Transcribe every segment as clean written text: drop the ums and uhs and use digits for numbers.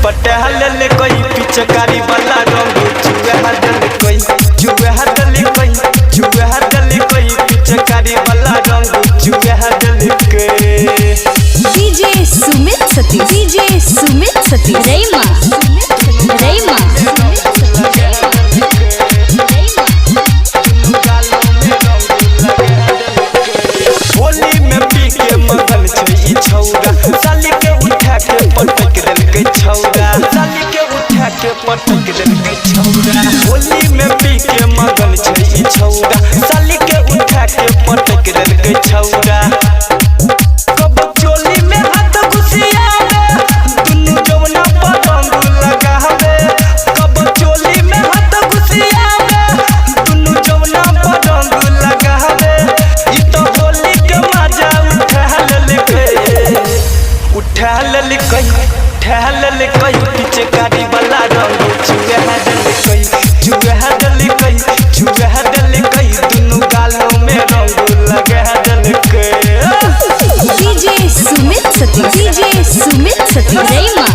पटहल ले कोई पिचकारी वाला रंग चुहा दल कोई चुहा दल कोई चुहा दल कोई पिचकारी वाला रंग चुहा दल के डीजे सुमित सती रैमा होली में पी के मगन छै ई छौरा साली के उठा के पटक देल के छौरा साली के उठा के पटक देल के छौरा होली में पी के मगन छै ई छौरा साली के उठा के पटक देल के छौरा कब चोली में हाथ घुसियावे दुनु जवना पर रंग लगावे कब चोली में हाथ घुसियावे दुनु जवना पर रंग लगावे ई तो होली के मजा उठा ले कई पिचकारी वाला रंग चुहा दल कई दुनु गालों में रंग लगा दल कई डीजे सुमित सती रैमा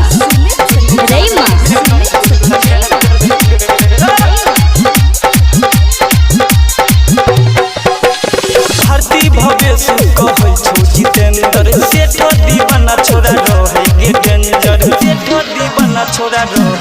भारती भवेश कहै छौ जितेंद्र सेठ दीवाना छोरा रहे गे डेंजर सेठ दीवाना छोरा रहे